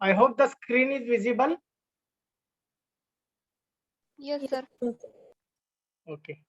I hope the screen is visible. Yes, sir. Okay.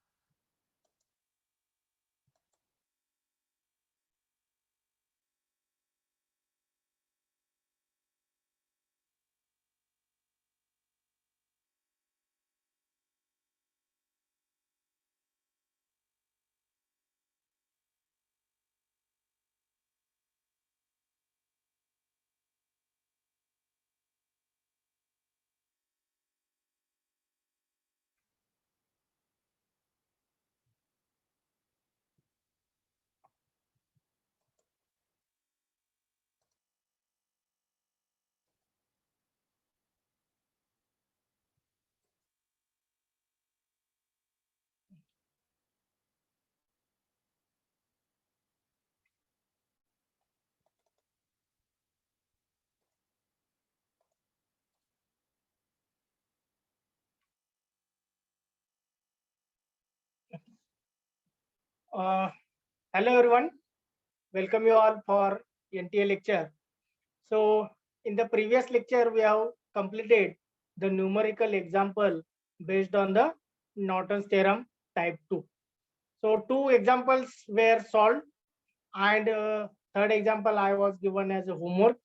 Hello everyone. Welcome you all for NTA lecture. So in the previous lecture, we have completed the numerical example based on the Norton's theorem type 2. So two examples were solved, and third example I was given as a homework.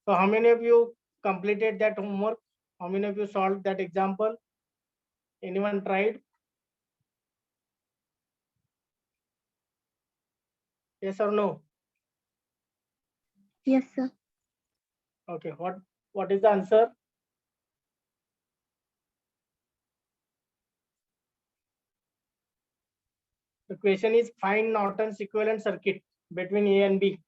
So how many of you completed that homework? How many of you solved that example? Anyone tried? Yes or no? Yes, sir. Okay, what is the answer? The question is find Norton's equivalent circuit between A and B.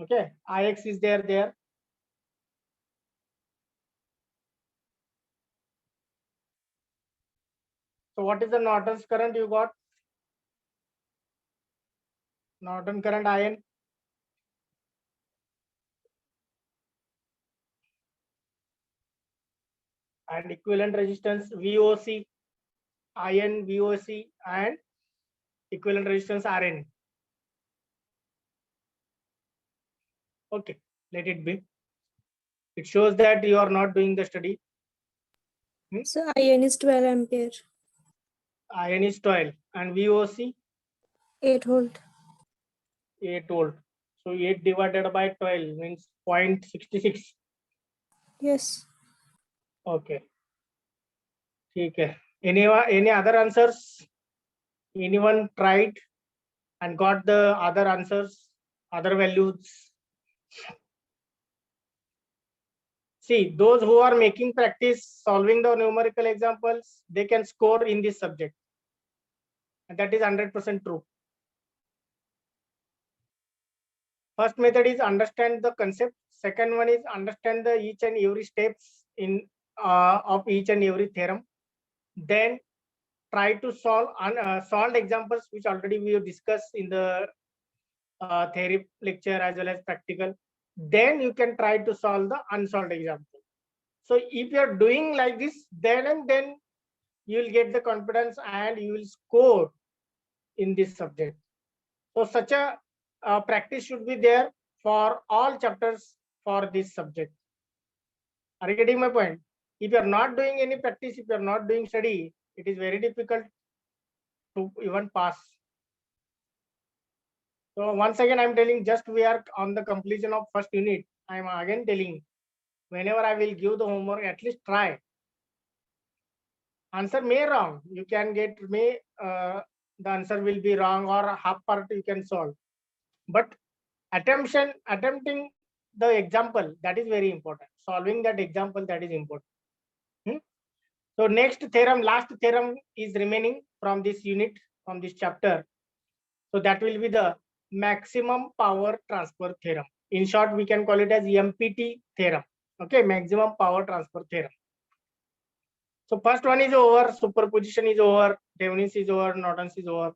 Okay, Ix is there. So what is the Norton's current you got? Norton current IN. And equivalent resistance VOC, IN, VOC, and equivalent resistance RN. Okay, let it be. It shows that you are not doing the study. So IN is 12 ampere. IN is 12 and VOC 8 volt. 8 volt. So 8 divided by 12 means 0.66. Yes. Okay. Okay. Any other answers? Anyone tried and got the other answers, other values? See, those who are making practice solving the numerical examples, they can score in this subject. And that is 100% true. First method is understand the concept. Second one is understand the each and every steps in of each and every theorem. Then try to solve solved examples which already we have discussed in the theory lecture as well as practical. Then you can try to solve the unsolved example. So if you are doing like this, then you will get the confidence and you will score in this subject. So such a practice should be there for all chapters for this subject. Are you getting my point? If you are not doing any practice, if you are not doing study, it is very difficult to even pass. So once again, I'm telling, just we are on the completion of first unit. I'm again telling, whenever I will give the homework, at least try. Answer may wrong. You can get the answer will be wrong or half part you can solve. But attempting the example, that is very important. Solving that example, that is important. So next theorem, last theorem is remaining from this unit, from this chapter. So that will be the maximum power transfer theorem. In short, we can call it as MPT theorem. Okay, maximum power transfer theorem. So first one is over, superposition is over, Thevenin's is over, Norton's is over.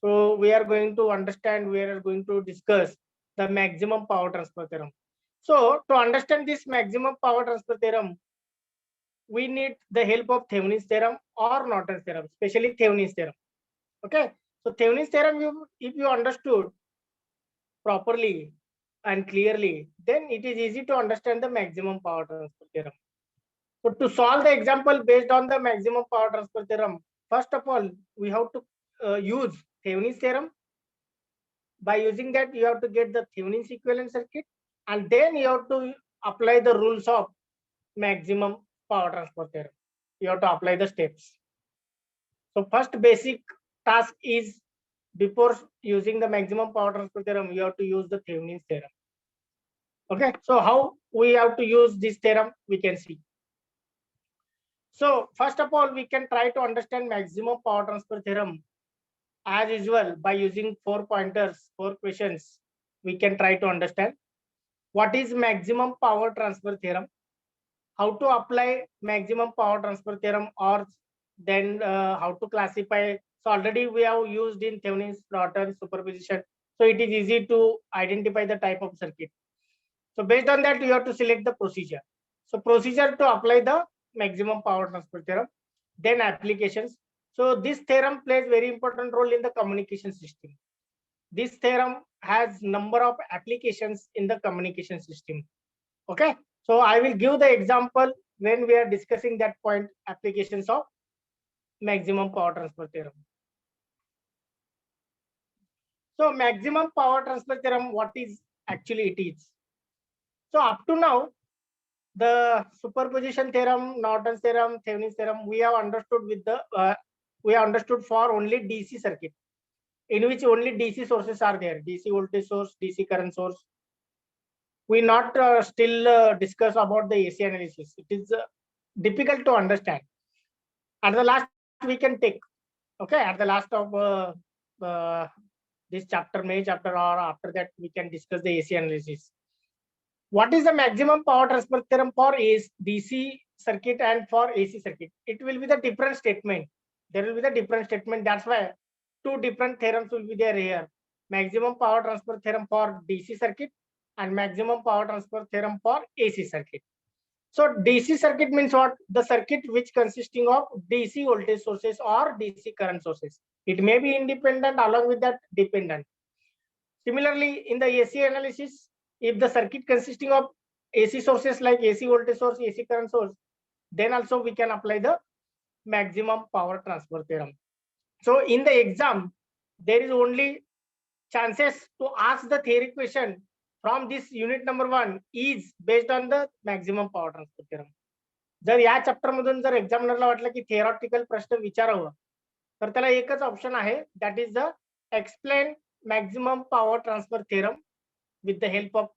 So we are going to understand, we are going to discuss the maximum power transfer theorem. So to understand this maximum power transfer theorem, we need the help of Thevenin's theorem or Norton's theorem, especially Thevenin's theorem. Okay, so Thevenin's theorem, if you understood properly, and clearly, then it is easy to understand the maximum power transfer theorem. So to solve the example based on the maximum power transfer theorem, first of all, we have to use Thevenin's theorem. By using that, you have to get the Thevenin's equivalent circuit, and then you have to apply the rules of maximum power transfer theorem. You have to apply the steps. So first basic task is, before using the maximum power transfer theorem, you have to use the Thevenin's theorem. Okay, so how we have to use this theorem, we can see. So first of all, we can try to understand maximum power transfer theorem as usual by using 4 pointers, 4 questions. We can try to understand what is maximum power transfer theorem, how to apply maximum power transfer theorem, or then how to classify. So already we have used in Thevenin's Norton superposition. So it is easy to identify the type of circuit. So based on that, you have to select the procedure. So procedure to apply the maximum power transfer theorem, then applications. So this theorem plays very important role in the communication system. This theorem has number of applications in the communication system. Okay, so I will give the example when we are discussing that point, applications of maximum power transfer theorem. So maximum power transfer theorem, what is actually it is? So up to now, the superposition theorem, Norton's theorem, Thevenin's theorem, we have understood with the we have understood for only DC circuit, in which only DC sources are there, DC voltage source, DC current source. We not still discuss about the AC analysis. It is difficult to understand. At the last, we can take. Okay, at the last of this chapter, May chapter, or after that, we can discuss the AC analysis. What is the maximum power transfer theorem for DC circuit and for AC circuit? It will be the different statement. There will be the different statement. That's why 2 different theorems will be there here. Maximum power transfer theorem for DC circuit and maximum power transfer theorem for AC circuit. So DC circuit means what? The circuit which consisting of DC voltage sources or DC current sources. It may be independent, along with that dependent. Similarly, in the AC analysis, if the circuit consisting of AC sources like AC voltage source, AC current source, then also we can apply the maximum power transfer theorem. So in the exam, there is only chances to ask the theory question from this unit number 1 is based on the maximum power transfer theorem. जर या chapter मधून जर एक्झामिनरला वाटलं की theoretical प्रश्न विचारावं, तर त्याला एकच ऑप्शन आहे, that is the explain maximum power transfer theorem with the help of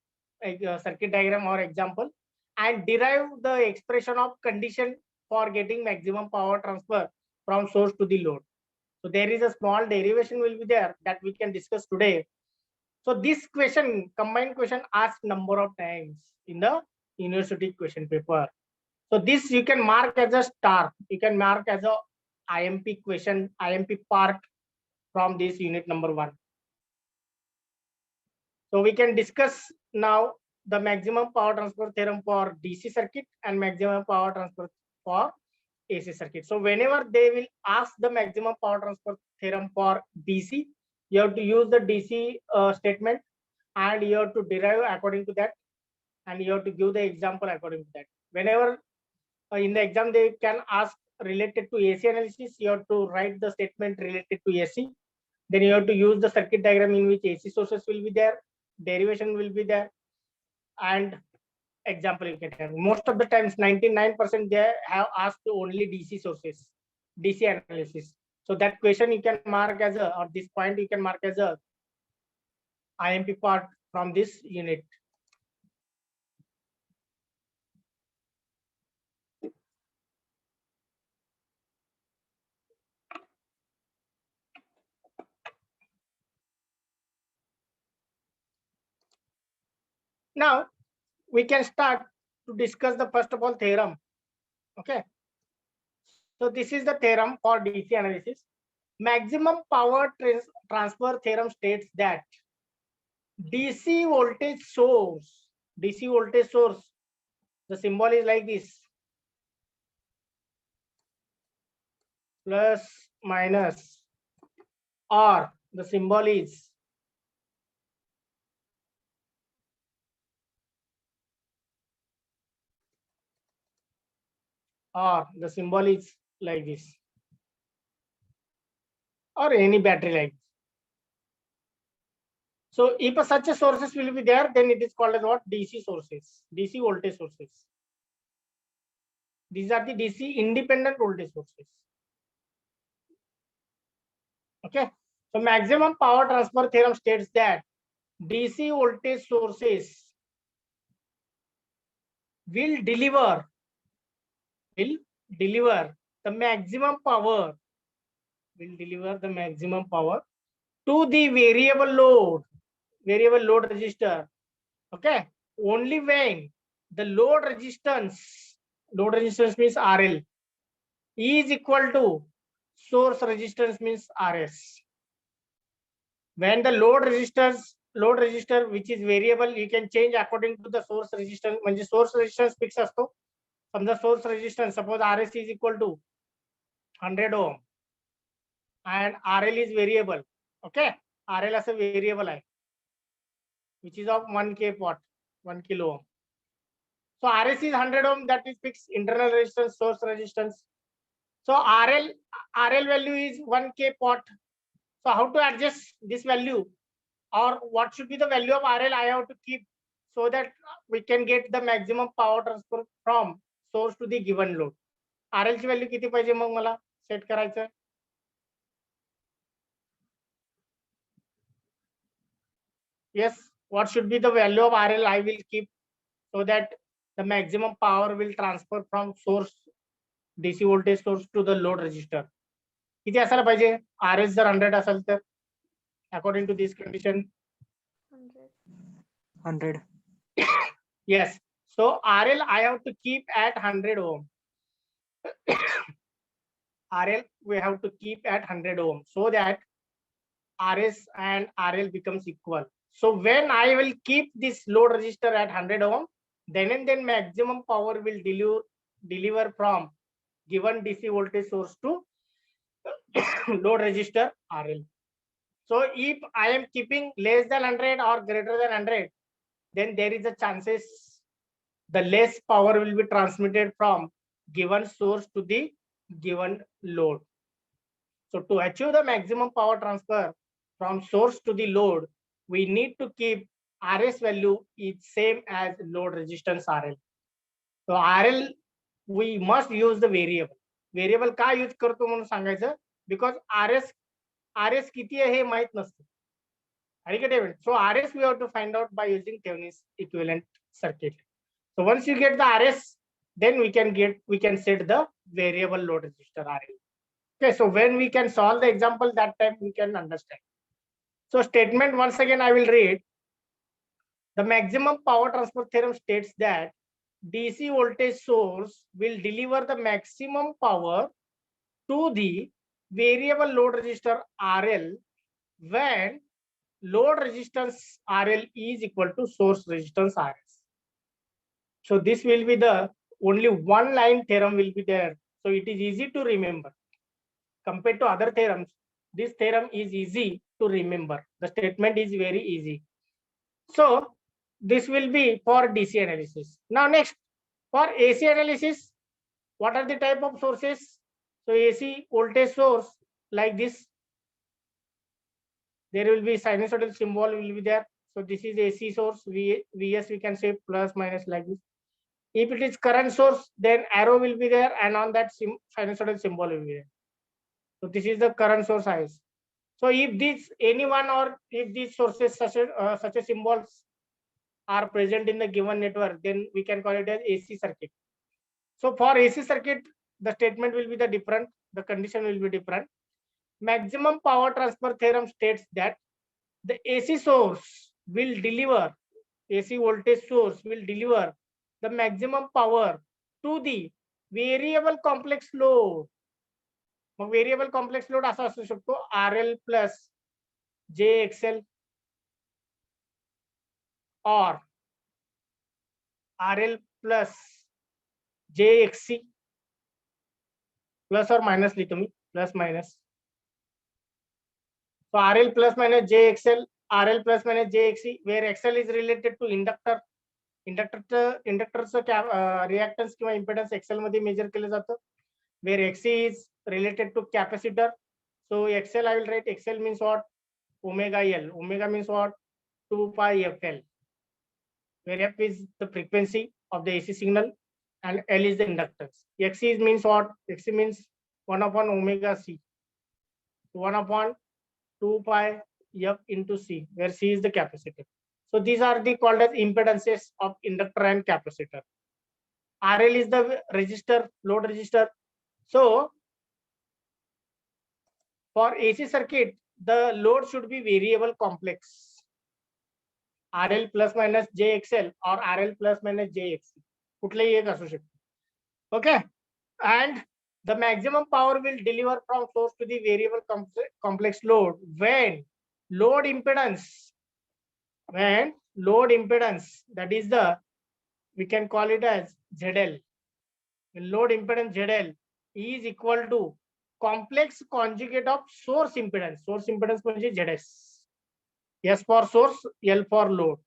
circuit diagram or example, and derive the expression of condition for getting maximum power transfer from source to the load. So there is a small derivation will be there that we can discuss today. So this question, combined question, asked number of times in the university question paper. So this you can mark as a star. You can mark as a IMP question, IMP part from this unit number 1. So we can discuss now the maximum power transfer theorem for DC circuit and maximum power transfer for AC circuit. So whenever they will ask the maximum power transfer theorem for DC, you have to use the DC statement, and you have to derive according to that, and you have to give the example according to that. Whenever in the exam they can ask related to AC analysis, you have to write the statement related to AC. Then you have to use the circuit diagram in which AC sources will be there, derivation will be there, and example you can have. Most of the times 99% they have asked only DC sources, DC analysis. So that question you can mark as a, or this point you can mark as a IMP part from this unit. Now we can start to discuss the first of all theorem. Okay, so this is the theorem for DC analysis. Maximum power transfer theorem states that DC voltage source, the symbol is like this, plus minus, or the symbol is or the symbol is like this, or any battery like this. So if such a sources will be there, then it is called as what? DC sources, DC voltage sources. These are the DC independent voltage sources. Okay. So maximum power transfer theorem states that DC voltage sources will deliver the maximum power, to the variable load resistor. Okay. Only when the load resistance means RL is equal to source resistance means RS. When the load resistor which is variable, you can change according to the source resistance. म्हणजे source resistance fix असतो. समजा source resistance suppose RS is equal to 100 ohm and RL is variable. Okay, RL as a variable आहे, which is of 1k watt, 1 kilo ohm. So RS is 100 ohm, that is fixed internal resistance, source resistance. So RL value is 1k watt. So how to adjust this value, or what should be the value of RL I have to keep, so that we can get the maximum power transfer from source to the given load. RL ची value किती पाहिजे मग मला set करायचं? Yes, what should be the value of RL I will keep, so that the maximum power will transfer from source DC voltage source to the load resistor. किती असायला पाहिजे? RS जर 100 असेल तर according to this condition 100. yes, so RL I have to keep at 100 ohm. RL we have to keep at 100 ohm, so that RS and RL becomes equal. So when I will keep this load resistor at 100 ohm, then and then maximum power will deliver from given DC voltage source to load resistor RL. So if I am keeping less than 100 or greater than 100, then there is a chances the less power will be transmitted from given source to the given load. So to achieve the maximum power transfer from source to the load, we need to keep RS value is same as load resistance RL. So RL we must use the variable. Variable का use करतो म्हणून सांगायचं, because RS किती आहे हे माहित नसतं. So RS we have to find out by using Thevenin's equivalent circuit. So once you get the RS, then we can set the variable load resistor RL. Okay, so when we can solve the example, that time we can understand. So statement once again I will read. The maximum power transfer theorem states that DC voltage source will deliver the maximum power to the variable load resistor RL when load resistance RL is equal to source resistance RS. So this will be the only one line theorem will be there. So it is easy to remember. Compared to other theorems, this theorem is easy to remember. The statement is very easy. So this will be for DC analysis. Now next, for AC analysis, what are the type of sources? So AC voltage source like this. There will be sinusoidal symbol will be there. So this is AC source, VS we can say plus minus like this. If it is current source, then arrow will be there, and on that sinusoidal symbol will be there. So this is the current source IS. So if this anyone or if these sources such a symbols are present in the given network, then we can call it as AC circuit. So for AC circuit, the statement will be the different, the condition will be different. Maximum power transfer theorem states that the AC source will deliver, AC voltage source will deliver the maximum power to the variable complex load. Mug variable complex load असा असू शकतो RL plus JXL or RL plus JXC plus or minus लिहितो मी plus minus. So RL plus minus JXL, RL plus minus JXC, where XL is related to inductor. इंडक्टरचं reactance किंवा impedance Excel मध्ये measure केलं जातं. Where XC is related to capacitor. So XL, I will write XL means what? Omega L. Omega means what? 2 pi FL. Where F is the frequency of the AC signal and L is the inductance. XC means what? XC means 1 upon omega C. 1 upon 2 pi F into C, where C is the capacitor. So these are the called as impedances of inductor and capacitor. RL is the resistor, load resistor. So for AC circuit, the load should be variable complex. RL plus minus JXL or RL plus minus JXC. कुठलेही एक असू शकते. Okay. And the maximum power will deliver from source to the variable complex load when load impedance, that is the, we can call it as ZL. When load impedance ZL is equal to complex conjugate of source impedance. Source impedance म्हणजे ZS. S for source, L for load.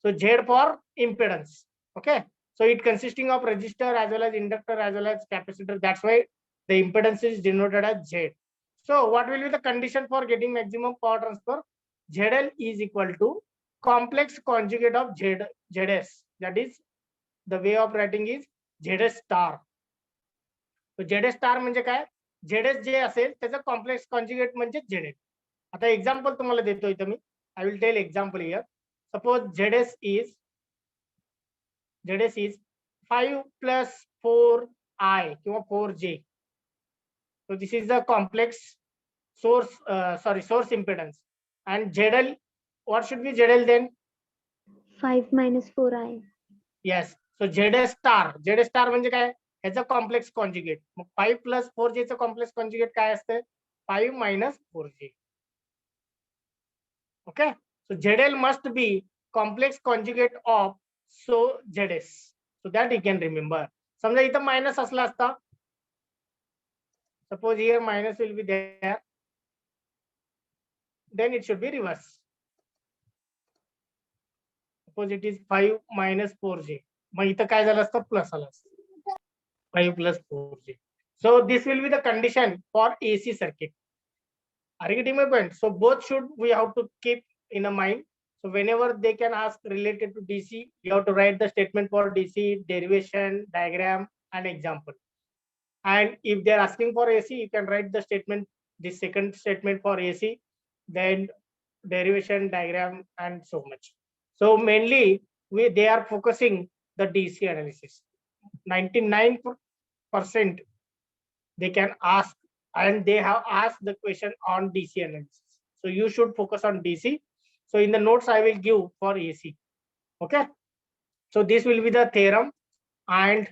So Z for impedance. Okay. So it consisting of resistor as well as inductor as well as capacitor. That's why the impedance is denoted as Z. So what will be the condition for getting maximum power transfer? ZL is equal to complex conjugate of ZS. That is, the way of writing is ZS star. So ZS star म्हणजे काय? ZS जे असेल त्याचं complex conjugate म्हणजे ZL. आता example तुम्हाला देतो इथं मी. I will tell example here. Suppose ZS is 5 plus 4I किंवा 4J. So this is the complex source, source impedance. And ZL, what should be ZL then? 5 minus 4I. Yes. So ZS star म्हणजे काय? ह्याचं complex conjugate. मग 5 plus 4J चं complex conjugate काय असतं? 5 minus 4J. Okay. So ZL must be complex conjugate of ZS. So that you can remember. समजा इथं minus असला असता. Suppose here minus will be there. Then it should be reverse. Suppose it is 5 minus 4J. मग इथं काय झालं असतं? Plus आलं असतं. 5 plus 4J. So this will be the condition for AC circuit. Are you getting my point? So both should we have to keep in a mind. So whenever they can ask related to DC, you have to write the statement for DC, derivation, diagram, and example. And if they're asking for AC, you can write the statement, the second statement for AC, then derivation, diagram, and so much. So mainly they are focusing the DC analysis. 99% they can ask, and they have asked the question on DC analysis. So you should focus on DC. So in the notes I will give for AC. Okay. So this will be the theorem, and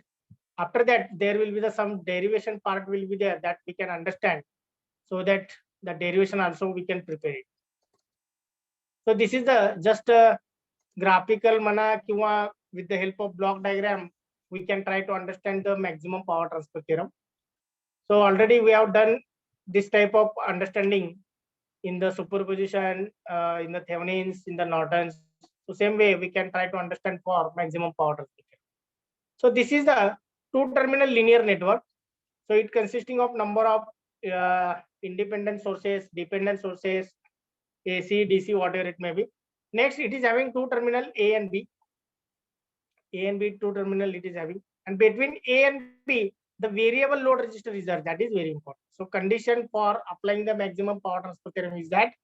after that there will be some derivation part will be there that we can understand, so that the derivation also we can prepare it. So this is the just a graphical mana kiwa, with the help of block diagram we can try to understand the maximum power transfer theorem. So already we have done this type of understanding in the superposition, in the Thevenins, in the Nortons. So same way we can try to understand for maximum power transfer theorem. So this is the two-terminal linear network. So it consisting of number of independent sources, dependent sources, AC, DC, whatever it may be. Next, it is having two terminal A and B. A and B two terminal it is having, and between A and B the variable load resistor is there. That is very important. So condition for applying the maximum power transfer theorem is that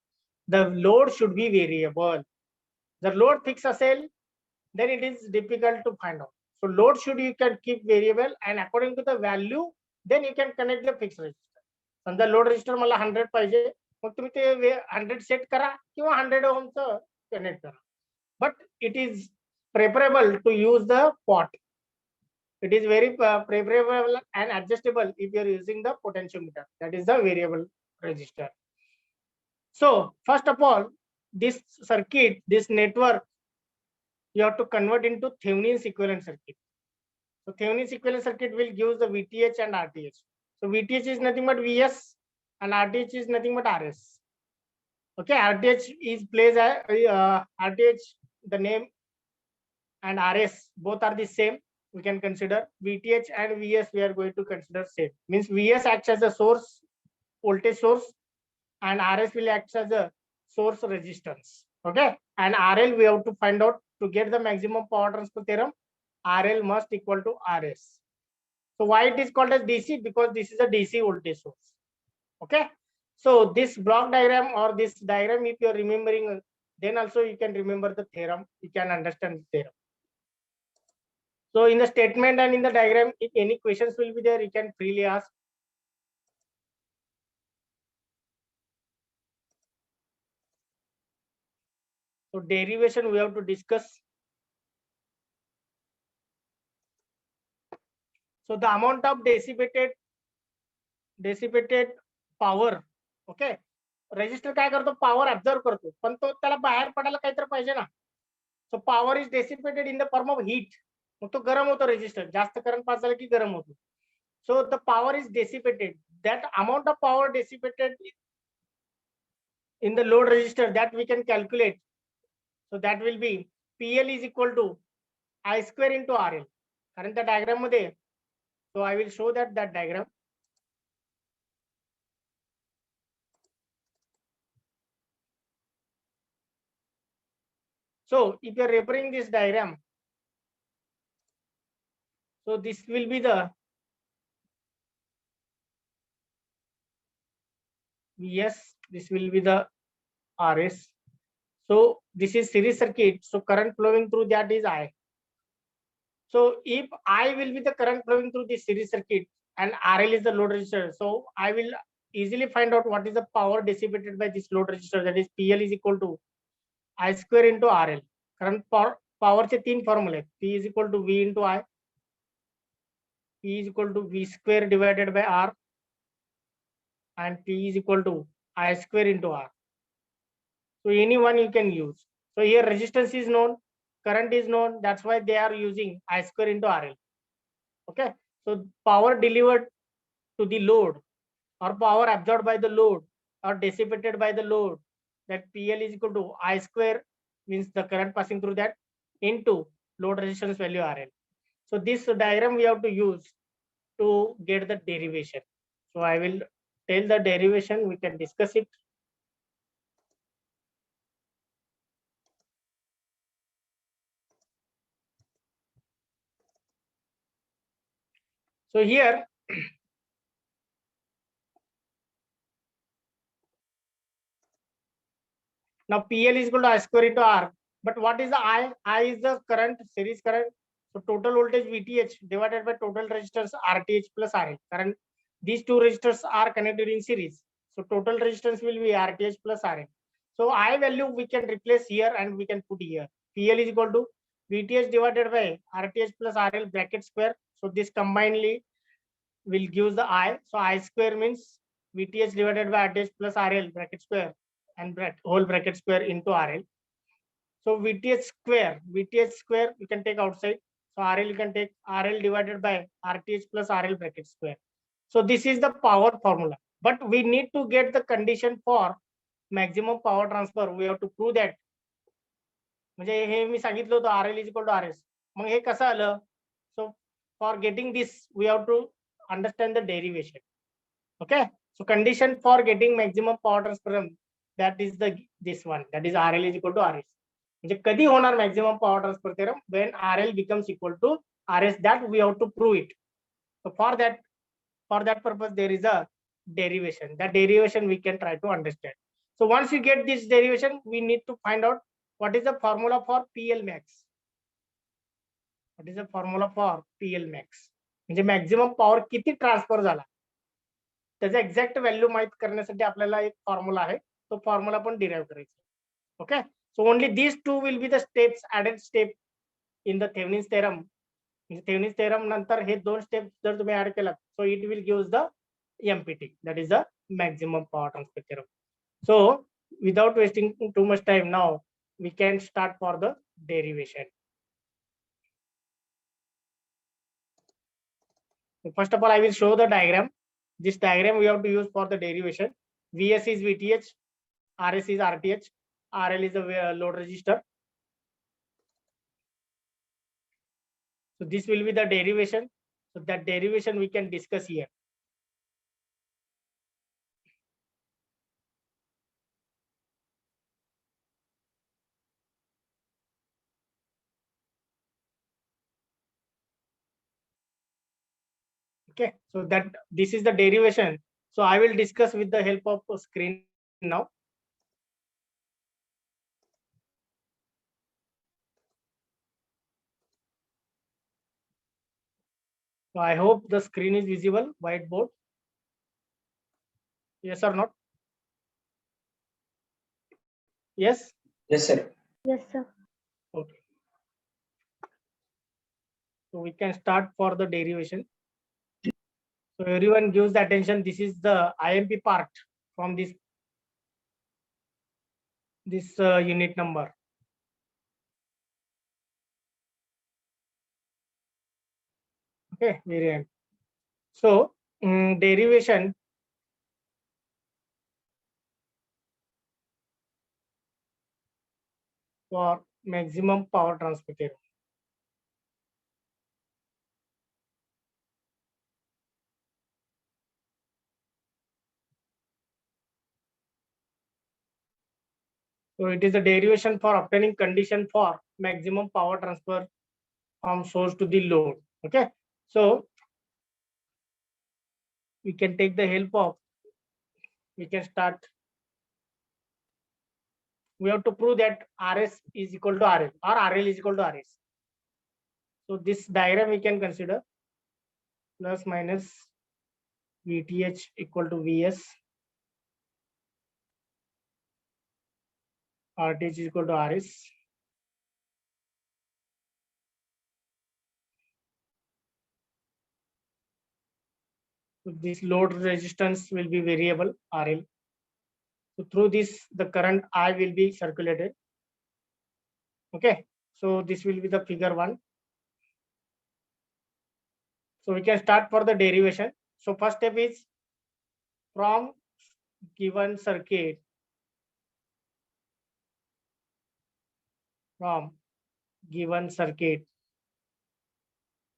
the load should be variable. The load fixed cell, then it is difficult to find out. So load should you can keep variable, and according to the value, then you can connect the fixed resistor. And the load resistor मला 100 पाहिजे, मग तुम्ही ते 100 set करा किंवा 100 ओम चं connect करा. But it is preferable to use the pot. It is very preferable and adjustable if you are using the potentiometer. That is the variable resistor. So first of all, this circuit, this network, you have to convert into Thevenin's equivalent circuit. So Thevenin's equivalent circuit will give the VTH and RTH. So VTH is nothing but VS and RTH is nothing but RS. Okay, RTH is plays RTH, the name and RS both are the same. We can consider VTH and VS. We are going to consider same. Means VS acts as a source, voltage source, and RS will act as a source resistance. Okay, and RL we have to find out to get the maximum power transfer theorem. RL must equal to RS. So why it is called as DC? Because this is a DC voltage source. Okay, so this block diagram or this diagram, if you are remembering, then also you can remember the theorem. You can understand the theorem. So in the statement and in the diagram, if any questions will be there, you can freely ask. So derivation we have to discuss. So the amount of dissipated power, okay, resistor काय करतो, power absorb करतो, पण तो त्याला बाहेर पडायला काहीतरी पाहिजे ना. So power is dissipated in the form of heat. मग तो गरम होतो, रेजिस्टर जास्त करंट पास झाला की गरम होतो. So the power is dissipated, that amount of power dissipated in the load resistor, that we can calculate. So that will be PL is equal to I square into RL. कारण त्या diagram मध्ये, so I will show that diagram. So if you are referring this diagram, so this will be the VS, this will be the RS. So this is series circuit, so current flowing through that is I. So if I will be the current flowing through this series circuit and RL is the load resistor, so I will easily find out what is the power dissipated by this load resistor, that is PL is equal to I square into RL. कारण power चे तीन फॉर्म्युले, P is equal to V into I, P is equal to V square divided by R, and P is equal to I square into R. So any one you can use. So here resistance is known, current is known, that's why they are using I square into RL. Okay, so power delivered to the load or power absorbed by the load or dissipated by the load, that PL is equal to I square, means the current passing through that, into load resistance value RL. So this diagram we have to use to get the derivation. So I will tell the derivation, we can discuss it. So here now PL is equal to I square into R. But what is the I? I is the current, series current. So total voltage VTH divided by total resistance RTH plus RL. Current, these two resistors are connected in series. So total resistance will be RTH plus RL. So I value we can replace here and we can put here. PL is equal to VTH divided by RTH plus RL bracket square. So this combinedly will give the I. So I square means VTH divided by RTH plus RL bracket square and whole bracket square into RL. So VTH square you can take outside. So RL you can take RL divided by RTH plus RL bracket square. So this is the power formula. But we need to get the condition for maximum power transfer. We have to prove that. म्हणजे हे मी सांगितलं होतं RL is equal to RS. मग हे कसं आलं? So for getting this, we have to understand the derivation. Okay. So condition for getting maximum power transfer, that is this one, that is RL is equal to RS. म्हणजे कधी होणार maximum power transfer theorem? When RL becomes equal to RS, that we have to prove it. So for that purpose there is a derivation. That derivation we can try to understand. So once you get this derivation, we need to find out what is the formula for PL max. What is the formula for PL max? म्हणजे maximum power किती transfer झाला त्याचा exact value माहित करण्यासाठी आपल्याला एक formula आहे, तो फॉर्म्युला पण डिराइव्ह करायचा. Okay, so only these two will be the steps, added step in the Thevenin's theorem. म्हणजे थेव्हनिन्स थेरम नंतर हे दोन स्टेप जर तुम्ही ऍड केलात, so it will give the MPT, that is the maximum power transfer theorem. So without wasting too much time, now we can start for the derivation. So first of all, I will show the diagram. This diagram we have to use for the derivation. VS is VTH, RS is RTH, RL is a load resistor. So this will be the derivation. So that derivation we can discuss here. Okay, so that this is the derivation. So I will discuss with the help of a screen now. So I hope the screen is visible, whiteboard. Yes or not? Yes? Yes, sir. Yes, sir. Okay. So we can start for the derivation. So everyone gives the attention. This is the IMP part from this unit number. Okay, very good. So derivation for maximum power transfer theorem. So it is a derivation for obtaining condition for maximum power transfer from source to the load. Okay, so we can take the help of, we can start. We have to prove that RS is equal to RL or RL is equal to RS. So this diagram we can consider plus minus VTH equal to VS, RTH is equal to RS. So this load resistance will be variable RL. So through this, the current I will be circulated. Okay, so this will be the figure 1. So we can start for the derivation. So first step is from given circuit,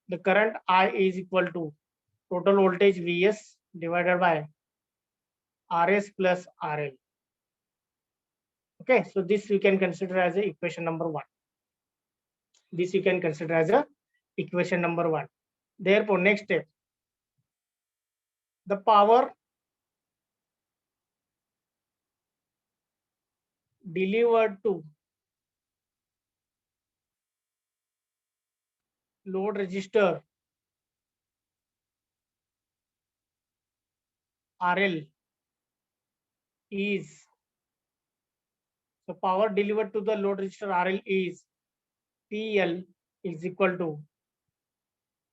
the current I is equal to total voltage Vs divided by Rs plus RL. Okay, so this we can consider as a equation number 1. This you can consider as a equation number 1. Therefore, next step, the power delivered to load resistor RL is, so power delivered to the load resistor RL is PL is equal to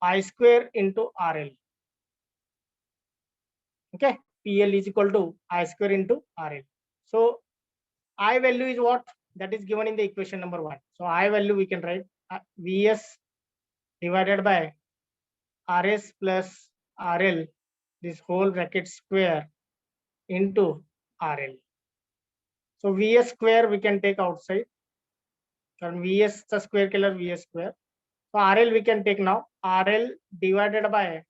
I square into RL. Okay, PL is equal to I square into RL. So I value is what? That is given in the equation number 1. So I value we can write Vs divided by Rs plus RL, this whole bracket square into RL. So Vs square we can take outside. And Vs the square killer Vs square. So RL we can take now. RL divided by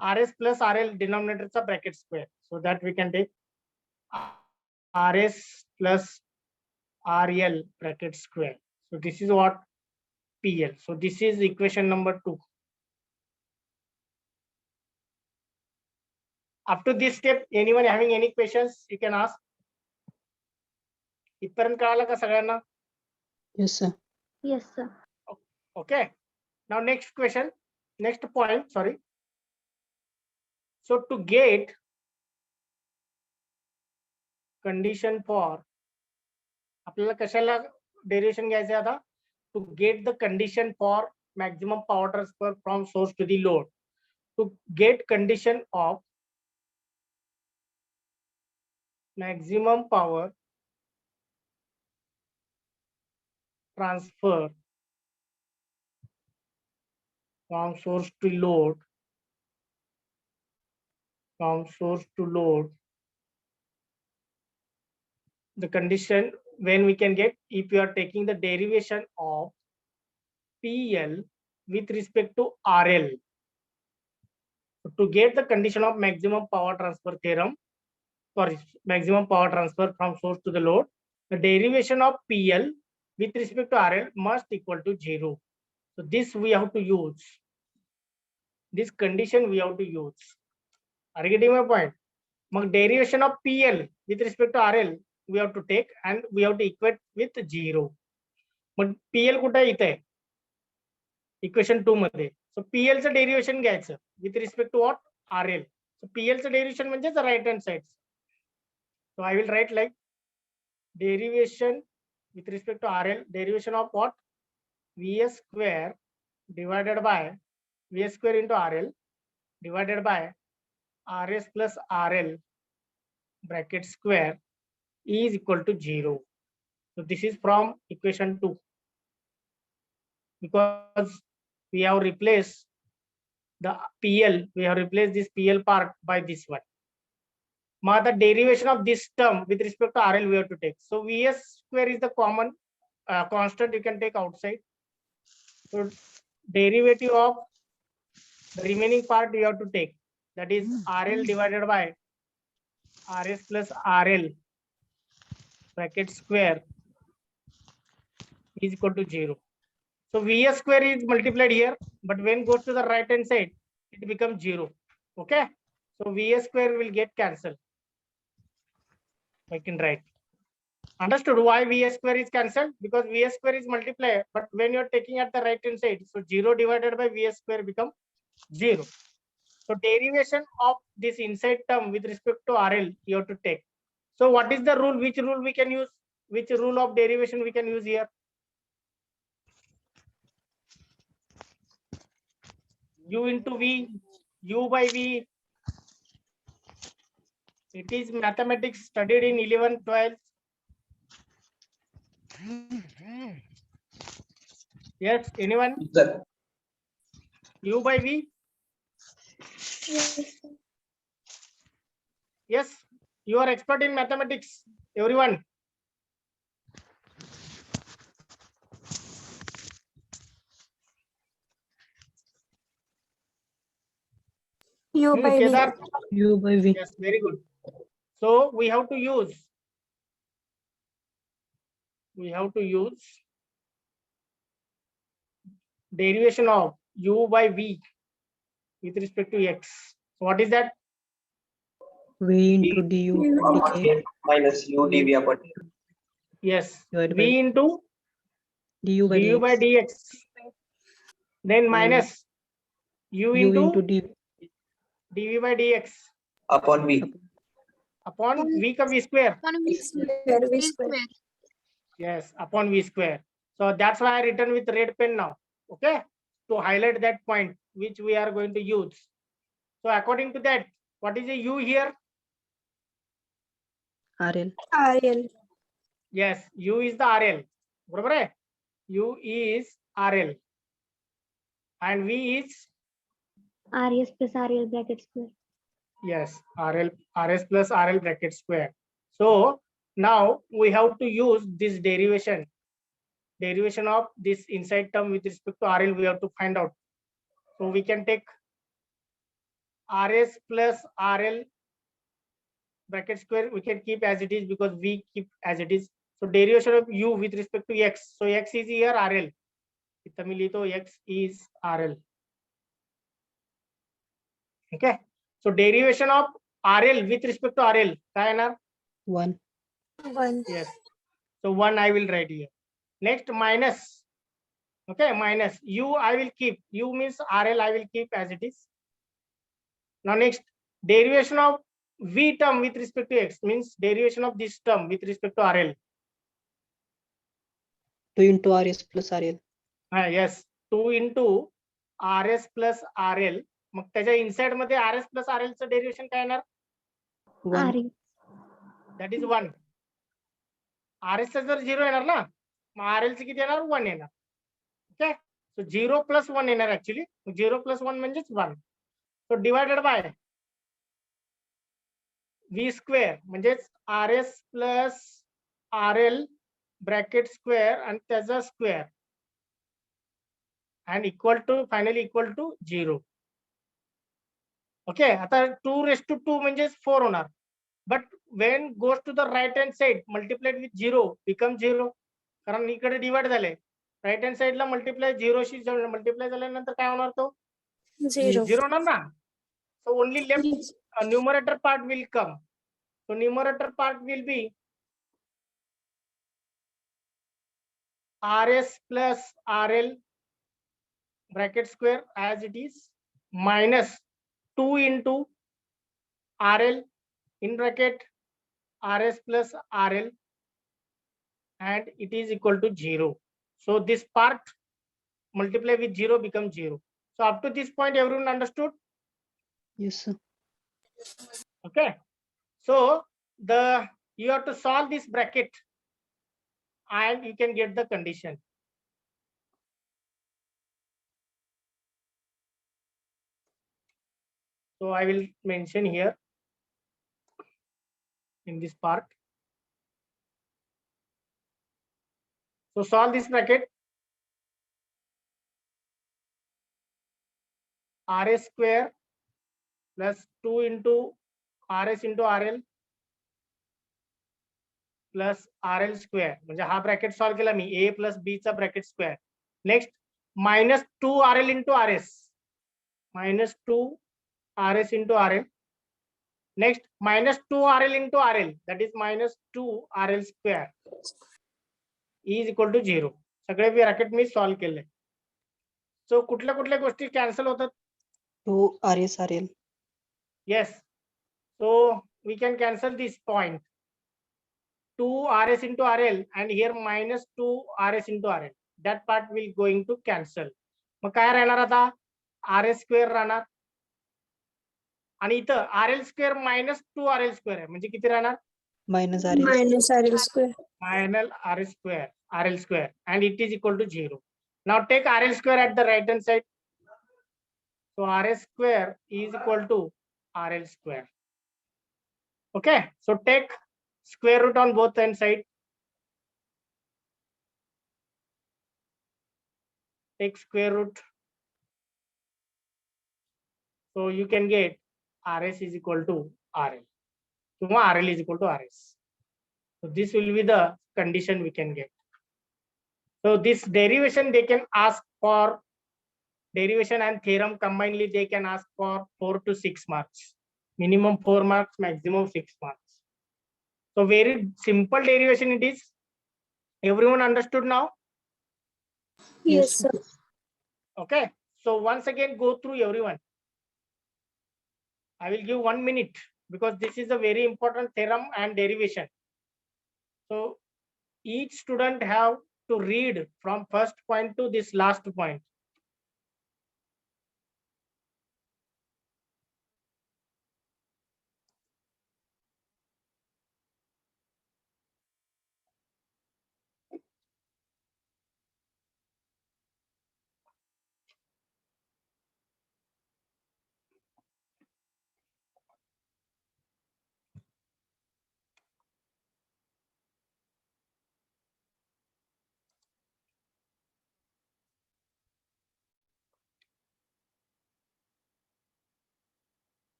Rs plus RL denominator is a bracket square. So that we can take Rs plus RL bracket square. So this is what PL. So this is equation number 2. Up to this step, anyone having any questions, you can ask. इथपर्यंत कळालं का सगळ्यांना? Yes, sir. Yes, sir. Okay. Now next question, next point, sorry. So to get condition for, आपल्याला कशाला derivation घ्यायचं आता? To get the condition for maximum power transfer from source to the load. To get condition of maximum power transfer from source to load, the condition when we can get, if you are taking the derivation of PL with respect to RL. So to get the condition of maximum power transfer theorem, sorry, maximum power transfer from source to the load, the derivation of PL with respect to RL must equal to 0. So this we have to use. This condition we have to use. Are you getting my point? Mag derivation of PL with respect to RL we have to take and we have to equate with 0. But PL कुठे आहे? इथे equation 2 मध्ये. So PL चं derivation घ्यायचं with respect to what? RL. So PL चं derivation म्हणजे right hand side. So I will write like derivation with respect to RL, derivation of what? Vs square divided by Vs square into RL divided by Rs plus RL bracket square is equal to 0. So this is from equation 2. Because we have replaced the PL, we have replaced this PL part by this one. Now the derivation of this term with respect to RL we have to take. So Vs square is the common constant you can take outside. So derivative of the remaining part you have to take. That is RL divided by Rs plus RL bracket square is equal to 0. So Vs square is multiplied here, but when goes to the right hand side, it becomes 0. Okay. So Vs square will get cancelled. I can write. Understood why Vs square is cancelled? Because Vs square is multiplied, but when you're taking at the right hand side, so 0 divided by Vs square become 0. So derivation of this inside term with respect to RL you have to take. So what is the rule? Which rule we can use? Which rule of derivation we can use here? U into V, U by V. It is mathematics studied in 11th, 12th. Yes, anyone? Sir. U by V? Yes, you are expert in mathematics, everyone. U by V. Kedar? U by V. Yes, very good. So we have to use derivation of U by V with respect to X. So what is that? V into du dk minus u dv upon Yes, divided by V into du by du by dx. dx. Then minus U U into into d dv by dx upon v. upon V ka V square. V square. Yes, upon V square. So that's why I written with red pen now. Okay, to highlight that point which we are going to use. So according to that, what is the U here? RL. RL. Yes, U is the RL. बरोबर आहे? U is RL and V is RS plus RL bracket square. yes, RS plus RL bracket square. So now we have to use this derivation of this inside term with respect to RL we have to find out. So we can take RS plus RL bracket square we can keep as it is because we keep as it is. So derivation of U with respect to X. So X is here RL. इथं मी लिहितो X is RL. Okay. So derivation of RL with respect to RL काय येणार? 1. 1. Yes. So 1 I will write here. Next minus. Okay, minus U I will keep. U means RL I will keep as it is. Now next derivation of V term with respect to X means derivation of this term with respect to RL. 2 into RS plus RL. Yes, 2 into RS plus RL. मग त्याच्या inside मध्ये RS plus RL चं derivation काय येणार? 1. RE. That is 1. RS चं जर 0 येणार ना, मग RL चं किती येणार? 1 येणार. ओके, सो 0 plus 1 येणार ऍक्च्युअली. 0 plus 1 म्हणजेच 1. सो डिवायडेड बाय V स्क्वेअर म्हणजेच RS plus RL bracket square आणि त्याचा square and finally equal to 0. Okay, आता 2 raised to 2 म्हणजे 4 होणार. But when goes to the right hand side, multiplied with 0 becomes 0. कारण इकडे डिवाइड झाले. राईट हँड साइडला मल्टिप्लाय 0 शी मल्टिप्लाय झाल्यानंतर काय होणार तो 0. 0 होणार ना. So only left numerator part will come. So numerator part will be RS plus RL bracket square as it is minus 2 into RL in bracket RS plus RL, and it is equal to 0. So this part multiply with 0 becomes 0. So up to this point everyone understood? Yes, sir. Okay. So you have to solve this bracket and you can get the condition. So I will mention here in this part. So solve this bracket. RS square plus 2 into RS into RL plus RL square. म्हणजे हा bracket solve केला मी A plus B चा bracket square. Next minus 2 RL into RS. Minus 2 RS into RL. Next minus 2 RL into RL, that is minus 2 RL square is equal to 0. सगळे bracket मी solve केले. सो कुठल्या कुठल्या गोष्टी cancel होतात? 2 RS RL. Yes. So we can cancel this point. 2 RS into RL and here minus 2 RS into RL. That part will going to cancel. मग काय राहणार आता? RS square राहणार. आणि इथं RL square minus 2 RL square आहे म्हणजे किती राहणार? Minus RL. Minus RL square. Minus RL square and it is equal to 0. Now take RL square at the right hand side. So RS square is equal to RL square. Okay, so take square root on both hand side. Take square root. So you can get RS is equal to RL. So RL is equal to RS. So this will be the condition we can get. So this derivation they can ask for, derivation and theorem combinedly they can ask for 4 to 6 marks. Minimum 4 marks, maximum 6 marks. So very simple derivation it is. Everyone understood now? Yes, sir. Okay. So once again go through everyone. I will give 1 minute because this is a very important theorem and derivation. So each student have to read from first point to this last point.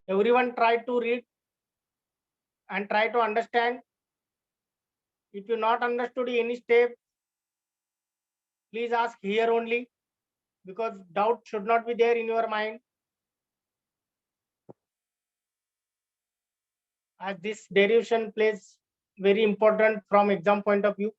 Everyone try to read and try to understand. If you not understood any step, please ask here only because doubt should not be there in your mind. As this derivation plays very important from exam point of view.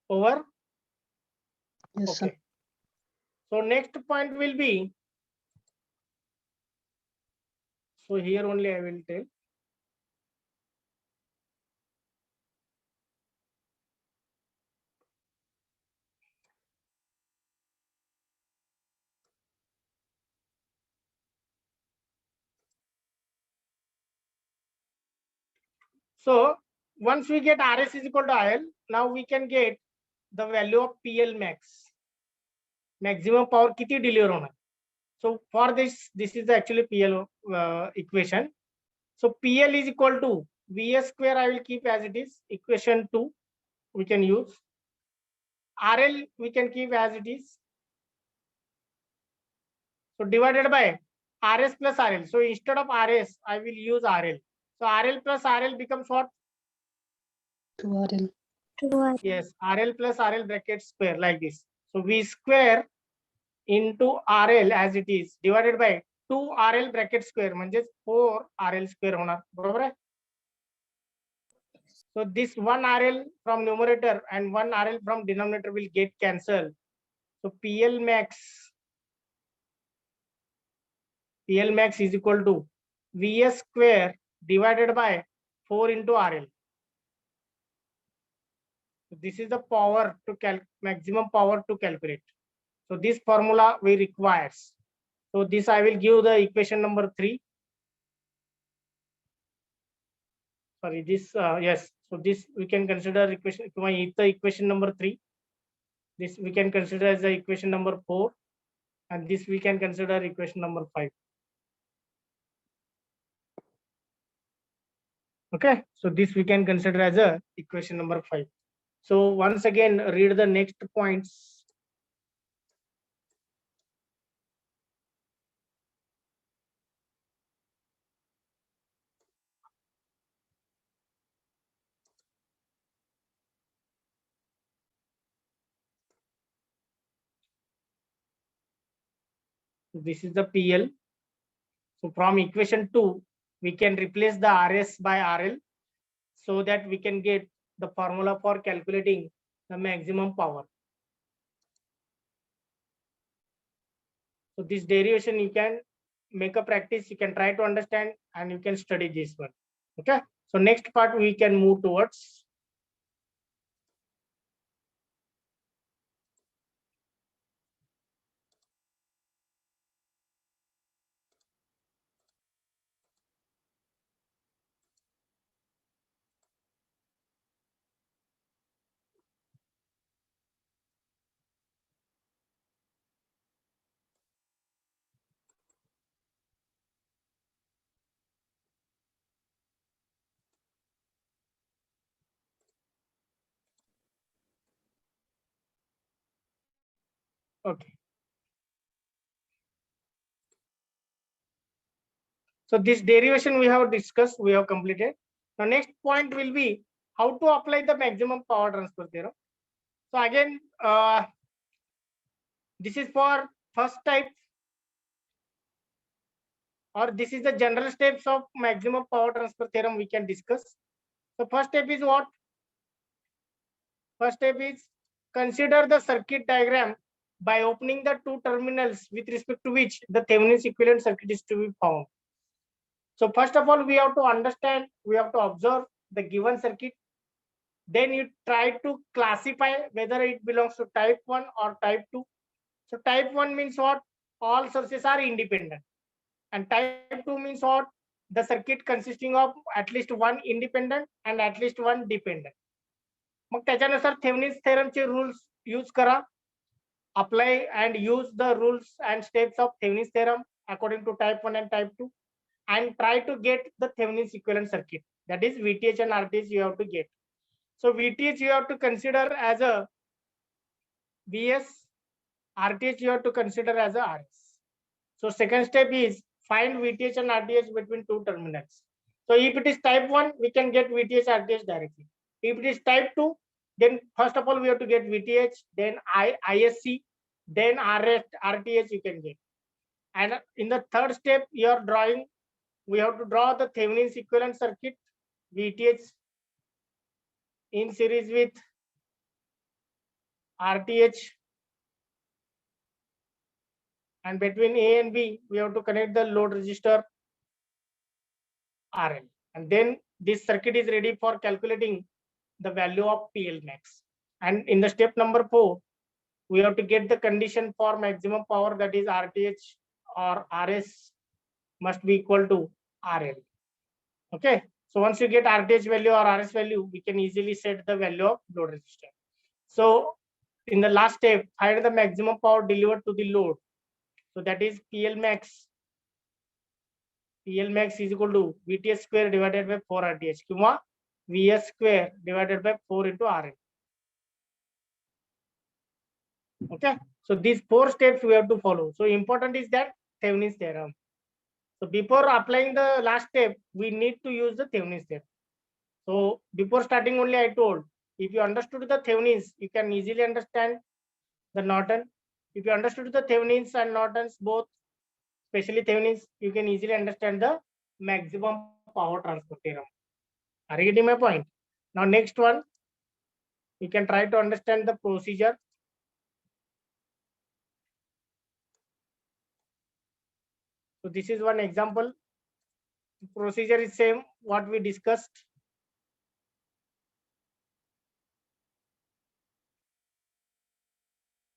over. Yes, sir. Okay. So next point will be, so here only I will tell. So once we get RS is equal to IL, now we can get the value of PL max. Maximum power किती deliver होना. So for this is actually PL equation. So PL is equal to Vs square. I will keep as it is. Equation 2 we can use. RL we can keep as it is. So divided by RS plus RL. So instead of RS, I will use RL. So RL plus RL becomes what? 2 RL. 2R. Yes, RL plus RL bracket square like this. So V square into RL as it is divided by 2 RL bracket square म्हणजे 4 RL square होणार बरोबर आहे. So this 1 RL from numerator and 1 RL from denominator will get cancelled. So PL max is equal to Vs square divided by 4 into RL. So this is the power to maximum power to calculate. So this formula we requires. So this I will give the equation number 3. Sorry, this yes. So this we can consider equation number 3. This we can consider as the equation number 4, and this we can consider equation number 5. Okay, so this we can consider as a equation number 5. So once again, read the next points. This is the PL. So from equation 2, we can replace the RS by RL so that we can get the formula for calculating the maximum power. So this derivation you can make a practice, you can try to understand, and you can study this one. Okay, so next part we can move towards. Okay. So this derivation we have discussed, we have completed. Now next point will be how to apply the maximum power transfer theorem. So again, this is for first type, or this is the general steps of maximum power transfer theorem we can discuss. So first step is what? First step is consider the circuit diagram by opening the two terminals with respect to which the Thevenin's equivalent circuit is to be found. So first of all, we have to understand, we have to observe the given circuit. Then you try to classify whether it belongs to type 1 or type 2. So type 1 means what? All sources are independent. And type 2 means what? The circuit consisting of at least one independent and at least one dependent. मग त्याच्यानुसार Thevenin's थेरमचे rules use करा. Apply and use the rules and steps of Thevenin's theorem according to type 1 and type 2, and try to get the Thevenin's equivalent circuit. That is VTH and RTH you have to get. So VTH you have to consider as a VS, RTH you have to consider as a RS. So second step is find VTH and RTH between two terminals. So if it is type 1, we can get VTH RTH directly. If it is type 2, then first of all we have to get VTH, then ISC, then RTH you can get. And in the third step you are drawing, we have to draw the Thevenin's equivalent circuit, VTH in series with RTH, and between A and B, we have to connect the load resistor RL. And then this circuit is ready for calculating the value of PL max. And in the step number 4, we have to get the condition for maximum power, that is RTH or RS must be equal to RL. Okay. So once you get RTH value or RS value, we can easily set the value of load resistance. So in the last step, find the maximum power delivered to the load. So that is PL max. PL max is equal to VTS square divided by 4 RTH, किंवा VS square divided by 4 into RL. Okay. So these 4 steps we have to follow. So important is that Thevenin's theorem. So before applying the last step, we need to use the Thevenin's theorem. So before starting only I told, if you understood the Thevenin's, you can easily understand the Norton. If you understood the Thevenin's and Norton's both, especially Thevenin's, you can easily understand the maximum power transfer theorem. Are you getting my point? Now next one, you can try to understand the procedure. So this is one example. The procedure is same what we discussed.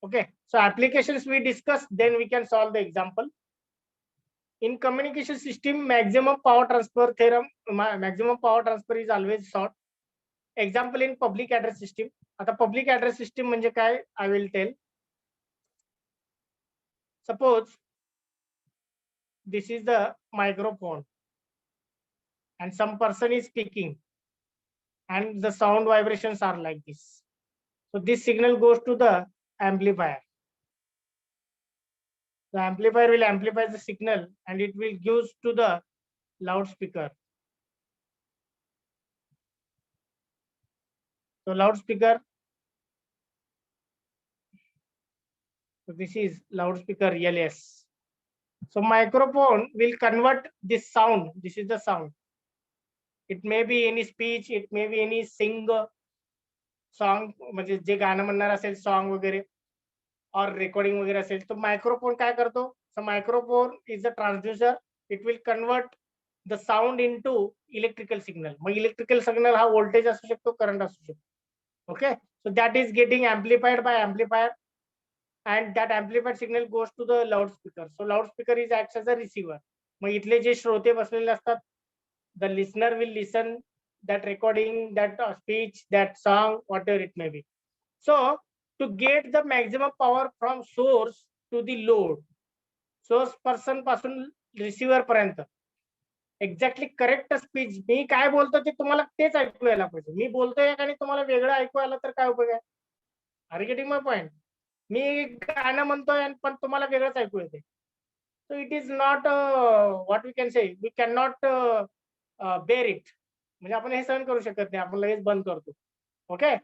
Okay, so applications we discussed, then we can solve the example. In communication system, maximum power transfer theorem, maximum power transfer is always sought. Example in public address system. आता public address system म्हणजे काय, I will tell. Suppose this is the microphone and some person is speaking and the sound vibrations are like this. So this signal goes to the amplifier. The amplifier will amplify the signal and it will give to the loudspeaker. So loudspeaker. So this is loudspeaker LS. So microphone will convert this sound. This is the sound. It may be any speech, it may be any sing song, म्हणजे जे गाणं म्हणणार असेल song वगैरे or recording वगैरे असेल, तो microphone काय करतो? So microphone is a transducer. It will convert the sound into electrical signal. Mug electrical signal हा voltage असू शकतो, current असू शकतो. Okay, so that is getting amplified by amplifier, and that amplified signal goes to the loudspeaker. So loudspeaker is acts as a receiver. मग इथले जे श्रोते बसलेले असतात, the listener will listen that recording, that speech, that song, whatever it may be. So to get the maximum power from source to the load, source person पासून receiver पर्यंत exactly correct speech, मी काय बोलतो ते तुम्हाला तेच ऐकू यायला पाहिजे. मी बोलतोय आणि तुम्हाला वेगळं ऐकू आलं तर काय उपयोग आहे? Are you getting my point? मी गाणं म्हणतोय पण तुम्हाला वेगळंच ऐकू येते. So it is not what we can say, we can not bear it. म्हणजे आपण हे सहन करू शकत नाही, आपण लगेच बंद करतो. Okay,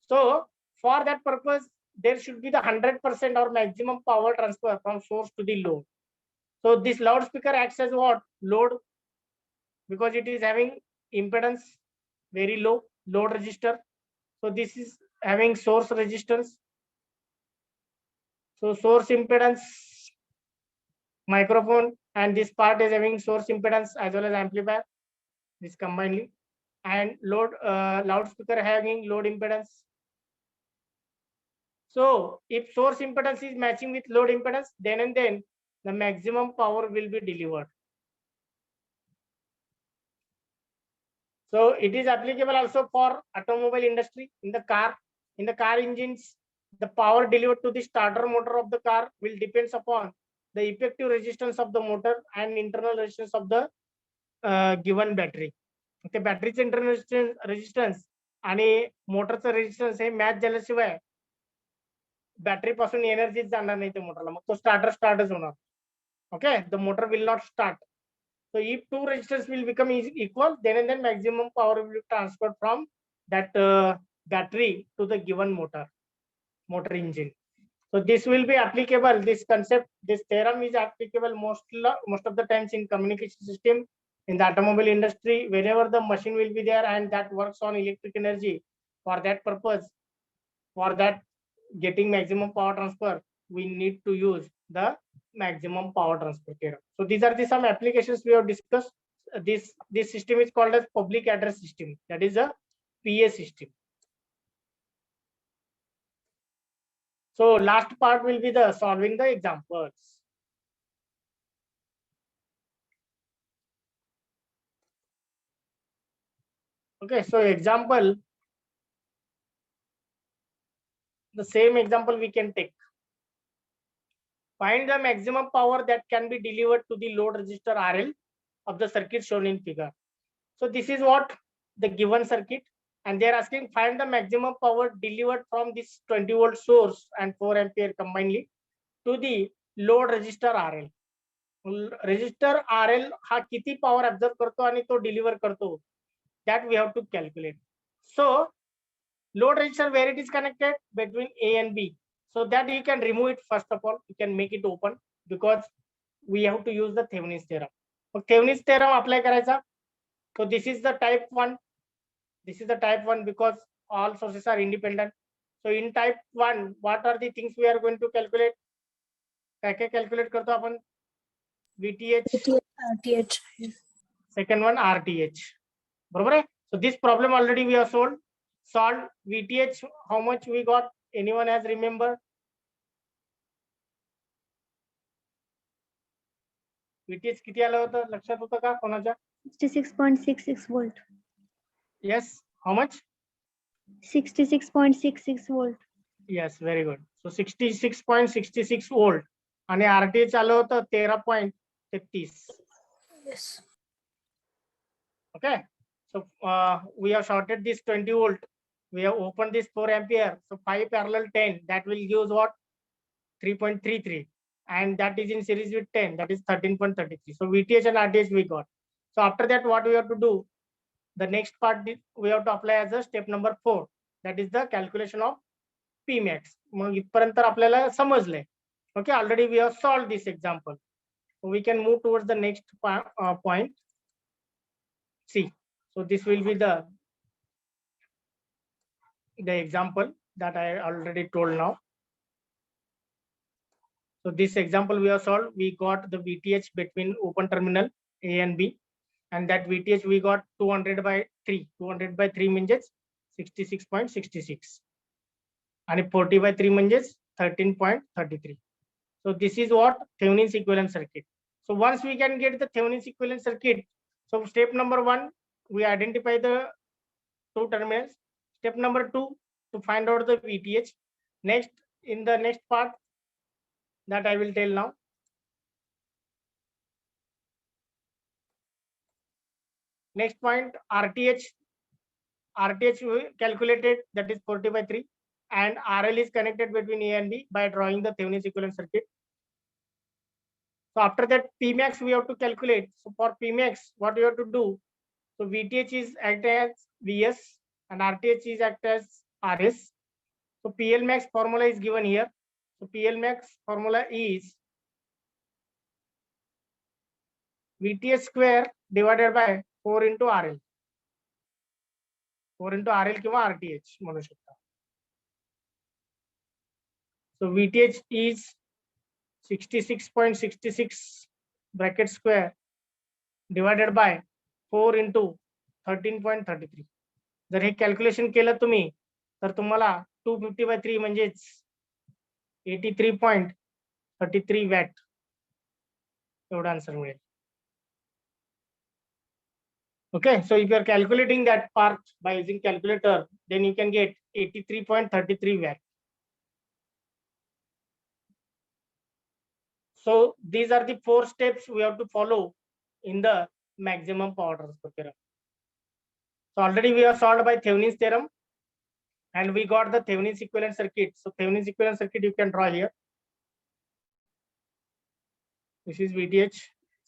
so for that purpose there should be the 100% or maximum power transfer from source to the load. So this loudspeaker acts as what? Load, because it is having impedance very low, load resistor. So this is having source resistance. So source impedance, microphone, and this part is having source impedance as well as amplifier, this combinedly, and load loudspeaker having load impedance. So if source impedance is matching with load impedance, then and then the maximum power will be delivered. So it is applicable also for automobile industry. In the car engines, the power delivered to the starter motor of the car will depends upon the effective resistance of the motor and internal resistance of the given battery. The battery's internal resistance आणि मोटरचं resistance हे match झाल्याशिवाय battery पासून एनर्जीच जाणार नाही त्या मोटरला, मग तो स्टार्टच होणार. Okay, the motor will not start. So if two resistors will become equal, then and then maximum power will be transferred from that battery to the given motor engine. So this will be applicable. This concept, this theorem is applicable most of the times in communication system, in the automobile industry, wherever the machine will be there and that works on electric energy. For that purpose, for that getting maximum power transfer, we need to use the maximum power transfer theorem. So these are the some applications we have discussed. This system is called as public address system. That is a PA system. So last part will be the solving the examples. Okay, so example, the same example we can take. Find the maximum power that can be delivered to the load resistor RL of the circuit shown in figure. So this is what the given circuit, and they are asking find the maximum power delivered from this 20 volt source and 4 ampere combinedly to the load resistor RL. Resistor RL हा किती power absorb करतो आणि तो deliver करतो, that we have to calculate. So load resistor where it is connected between A and B, so that you can remove it. First of all, you can make it open because we have to use the Thevenin's theorem. So Thevenin's theorem apply करायचा. So this is the type 1. This is the type 1 because all sources are independent. So in type 1, what are the things we are going to calculate? काय काय calculate करतो आपण? VTH. RTH. Second one RTH. बरोबर आहे? So this problem already we have solved. VTH, how much we got? Anyone has remember? VTH किती आलं होतं? लक्षात होतं का कोणाच्या? 66.66 volt. Yes, how much? 66.66 volt. Yes, very good. So 66.66 volt आणि RTH आलं होतं 13.33. Yes. Okay, so we have shorted this 20 volt. We have opened this 4 ampere. So 5 parallel 10, that will give what? 3.33, and that is in series with 10, that is 13.33. So VTH and RTH we got. So after that, what we have to do? The next part we have to apply as a step number 4. That is the calculation of Pmax. मग इथपर्यंत आपल्याला समजलंय. Okay, already we have solved this example. So we can move towards the next point. See, so this will be the example that I already told now. So this example we have solved. We got the VTH between open terminal A and B, and that VTH we got 200 by 3. 200 by 3 means 66.66, and 40 by 3 means 13.33. So this is what Thevenin's equivalent circuit. So once we can get the Thevenin's equivalent circuit, so step number 1, we identify the two terminals. Step number 2, to find out the VTH. Next, in the next part that I will tell now. Next point, RTH. RTH we calculated, that is 40 by 3, and RL is connected between A and B by drawing the Thevenin's equivalent circuit. So after that, Pmax we have to calculate. So for Pmax, what you have to do? So VTH is act as Vs and RTH is act as Rs. So PLmax formula is given here. So PLmax formula is VTH square divided by 4 into RL. 4 into RL किंवा RTH म्हणू शकता. So VTH is 66.66 bracket square divided by 4 into 13.33. जर हे calculation केलं तुम्ही तर तुम्हाला 250 by 3 म्हणजेच 83.33 watt एवढा आन्सर मिळेल. Okay, so if you are calculating that part by using calculator, then you can get 83.33 watt. So these are the 4 steps we have to follow in the maximum power transfer theorem. So already we have solved by Thevenin's theorem, and we got the Thevenin's equivalent circuit. So Thevenin's equivalent circuit you can draw here. This is VTH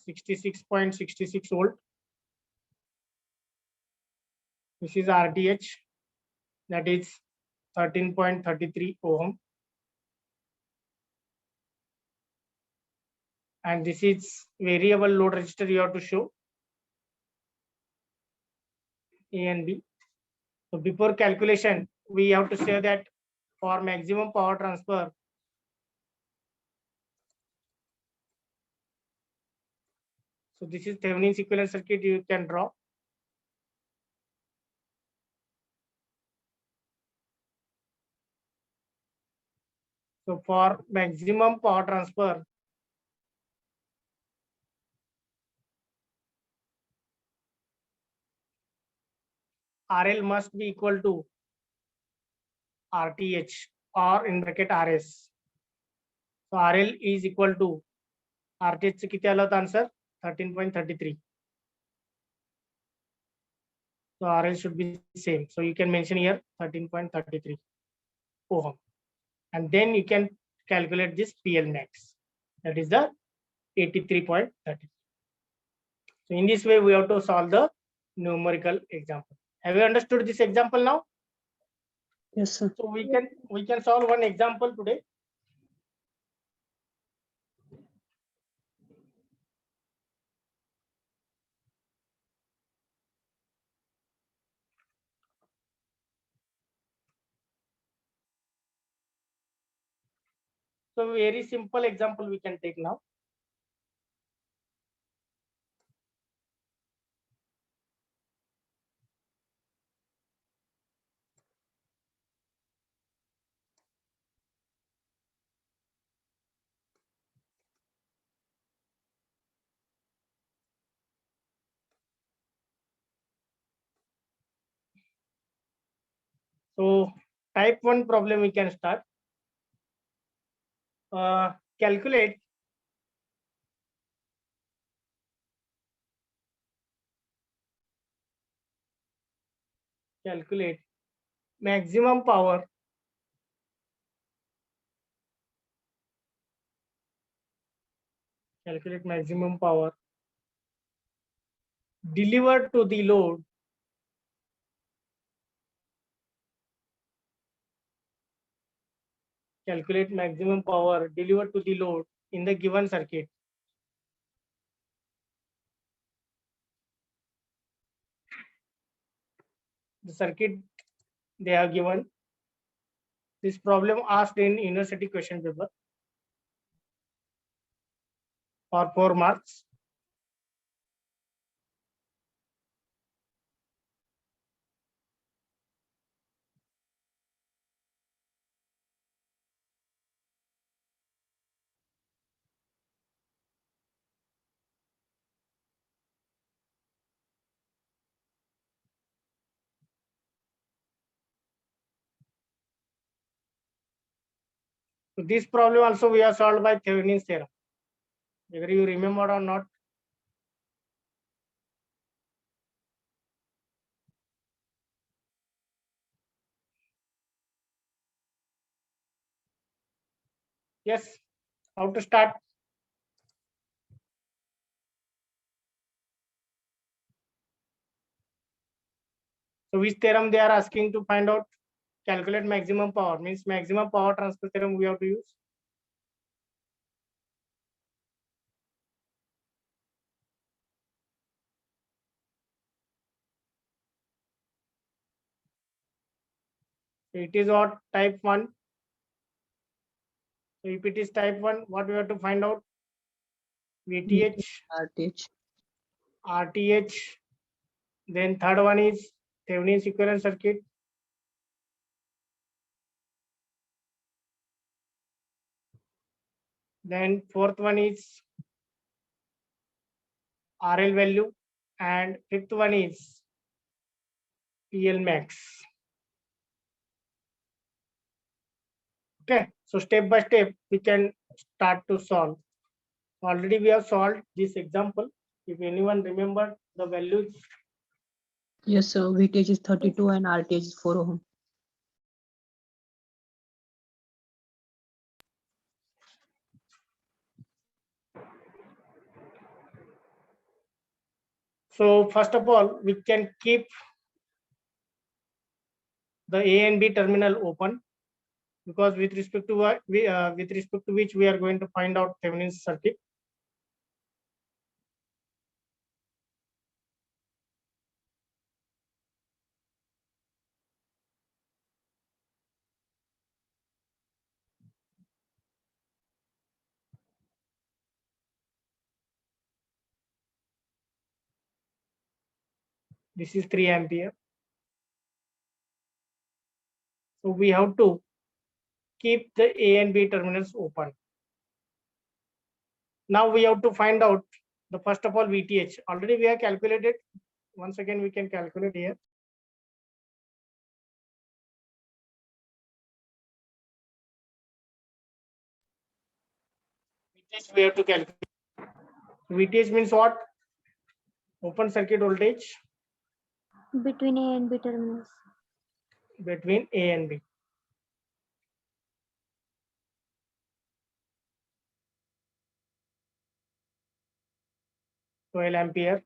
66.66 volt. This is RTH, that is 13.33 ohm, and this is variable load resistor you have to show, A and B. So before calculation, we have to say that for maximum power transfer, so this is Thevenin's equivalent circuit you can draw. So for maximum power transfer, RL must be equal to RTH or in bracket RS. So RL is equal to RTH चे किती आलं होतं answer 13.33. So RL should be same. So you can mention here 13.33 ohm. And then you can calculate this PL max. That is the 83.30. So in this way, we have to solve the numerical example. Have you understood this example now? Yes, sir. So we can solve one example today. So very simple example we can take now. So type 1 problem we can start. Calculate maximum power delivered to the load in the given circuit. The circuit they have given. This problem asked in university question paper for 4 marks. So this problem also we have solved by Thevenin's theorem. Whether you remember or not. Yes, how to start? So which theorem they are asking to find out? Calculate maximum power, means maximum power transfer theorem we have to use. So it is what type 1. So if it is type 1, what we have to find out? VTH, RTH. RTH. Then third one is Thevenin's equivalent circuit. Then fourth one is RL value, and fifth one is PL max. Okay, so step by step we can start to solve. Already we have solved this example. If anyone remember the values, Yes, sir. VTH is 32 and RTH is 4 ohm. so first of all we can keep the A and B terminal open, because with respect to which we are going to find out Thevenin's circuit. This is 3 ampere. So we have to keep the A and B terminals open. Now we have to find out the first of all VTH. Already we have calculated. Once again we can calculate here. VTH we have to calculate. VTH means what? Open circuit voltage Between A and B terminals. between A and B. Twelve ampere.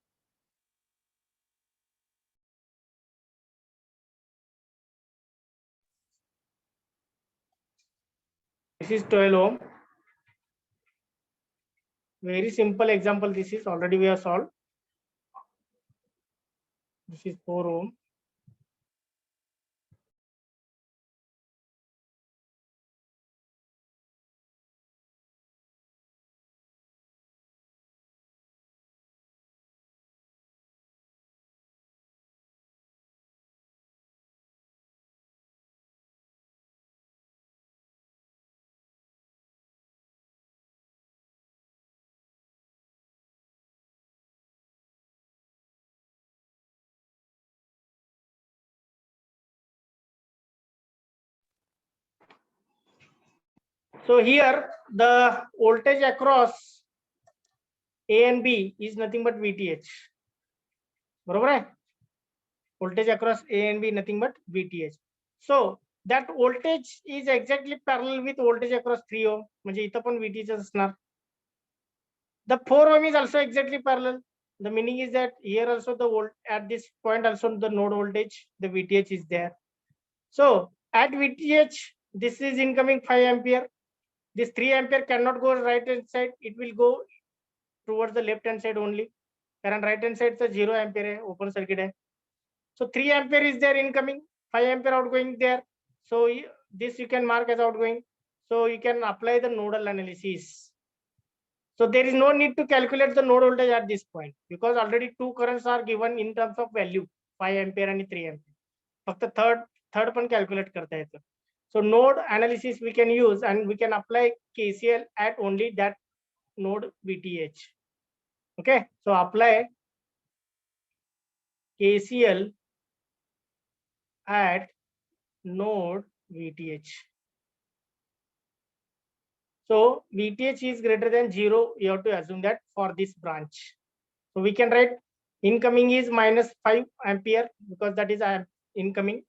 This is 12 ohm. Very simple example. This is already we have solved. This is 4 ohm. So here the voltage across A and B is nothing but VTH. बरोबर है? Voltage across A and B nothing but VTH. So that voltage is exactly parallel with voltage across 3 ohm. म्हणजे इथं पण VTH असणार. The 4 ohm is also exactly parallel. The meaning is that here also the volt at this point also the node voltage, the VTH is there. So at VTH, this is incoming 5 ampere. This 3 ampere cannot go right hand side. It will go towards the left hand side only. कारण right hand side is 0 ampere है, open circuit है. So 3 ampere is there incoming, 5 ampere outgoing there. So this you can mark as outgoing. So you can apply the nodal analysis. So there is no need to calculate the node voltage at this point because already two currents are given in terms of value 5 ampere and 3 ampere. फक्त third पण calculate करता येतं. So node analysis we can use and we can apply KCL at only that node VTH. Okay, so apply KCL at node VTH. So VTH is greater than 0. You have to assume that for this branch. So we can write incoming is minus 5 ampere because that is incoming.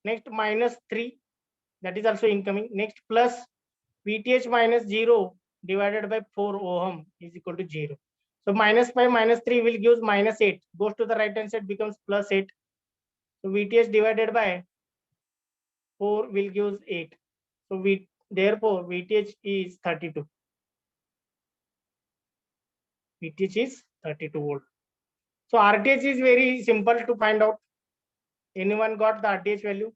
Next minus 3, that is also incoming. Next plus VTH minus 0 divided by 4 ohm is equal to 0. So minus 5 minus 3 will give minus 8. Goes to the right hand side becomes plus 8. So VTH divided by 4 will give 8. So therefore VTH is 32. VTH is 32 volt. So RTH is very simple to find out. Anyone got the RTH value?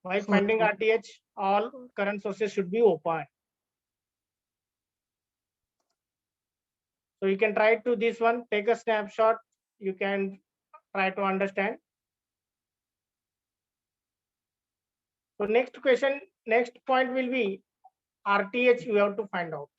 While finding RTH, all current sources should be open. So you can try to this one, take a snapshot. You can try to understand. So next question, next point will be RTH you have to find out.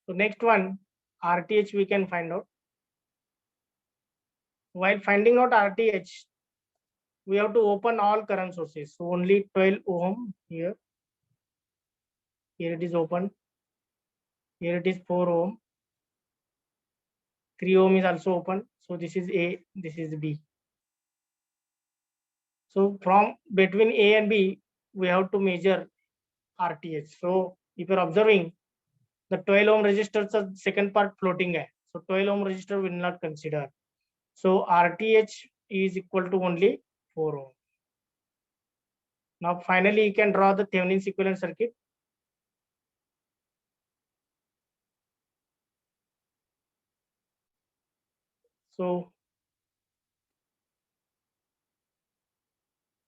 So next one, RTH we can find out. While finding out RTH, we have to open all current sources. So only 12 ohm here. Here it is open. Here it is 4 ohm. 3 ohm is also open. So this is A, this is B. So from between A and B, we have to measure RTH. So if you're observing, the 12 ohm resistors are second part floating hai. So 12 ohm resistor will not consider. So RTH is equal to only 4 ohm. Now finally you can draw the Thevenin's equivalent circuit. So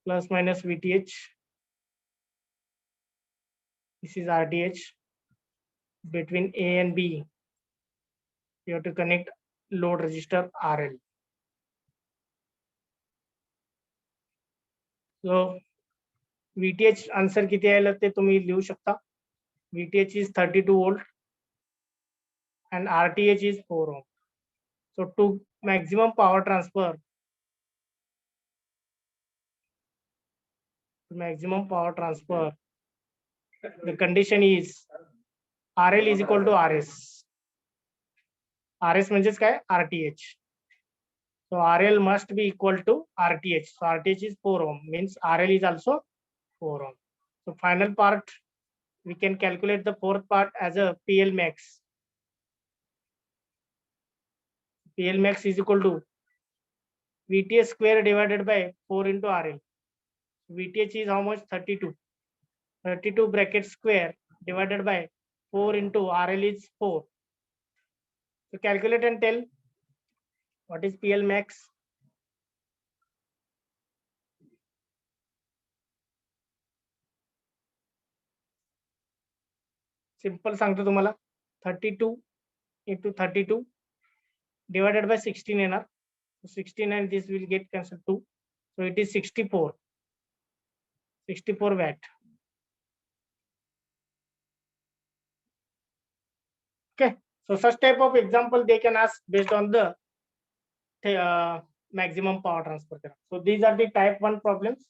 plus minus VTH. This is RTH. Between A and B, you have to connect load resistor RL. So VTH answer किती आलं ते तुम्ही लिहू शकता. VTH is 32 volt and RTH is 4 ohm. So to maximum power transfer, the condition is RL is equal to RS. RS म्हणजेच काय? RTH. So RL must be equal to RTH. So RTH is 4 ohm, means RL is also 4 ohm. So final part, we can calculate the fourth part as a PL max. PL max is equal to VTH square divided by 4 into RL. VTH is how much? 32. 32 bracket square divided by 4 into RL is 4. So calculate and tell what is PL max. Simple सांगतो तुम्हाला. 32 into 32 divided by 16 येणार. 16 and this will get cancelled 2. So it is 64 watt. Okay. So such type of example they can ask based on the maximum power transfer theorem. So these are the type 1 problems.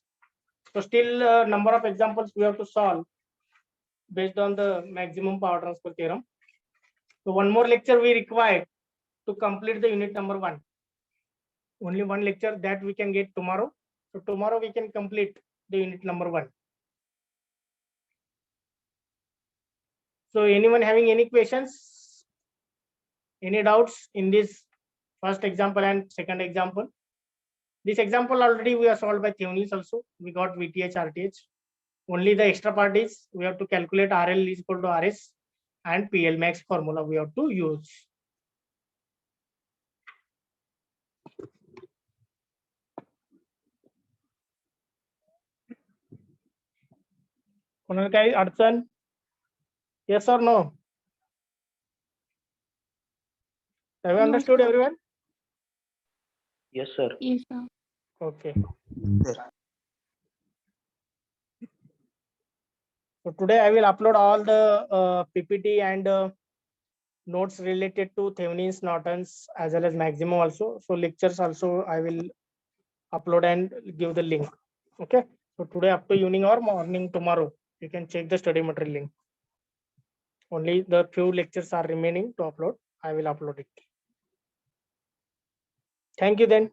So still number of examples we have to solve based on the maximum power transfer theorem. So one more lecture we require to complete the unit number 1. Only one lecture that we can get tomorrow. So tomorrow we can complete the unit number 1. So anyone having any questions, any doubts in this first example and second example? This example already we are solved by Thevenin's also. We got VTH, RTH. Only the extra part is we have to calculate RL is equal to RS and PL max formula we have to use. कोणाला काही अडचण? Yes or no? Have you understood everyone? Yes, sir. Yes, sir. Okay. So today I will upload all the PPT and notes related to Thevenin's, Norton's as well as maximum also. So lectures also I will upload and give the link. Okay. So today up to evening or morning tomorrow, you can check the study material link. Only the few lectures are remaining to upload. I will upload it. Thank you then.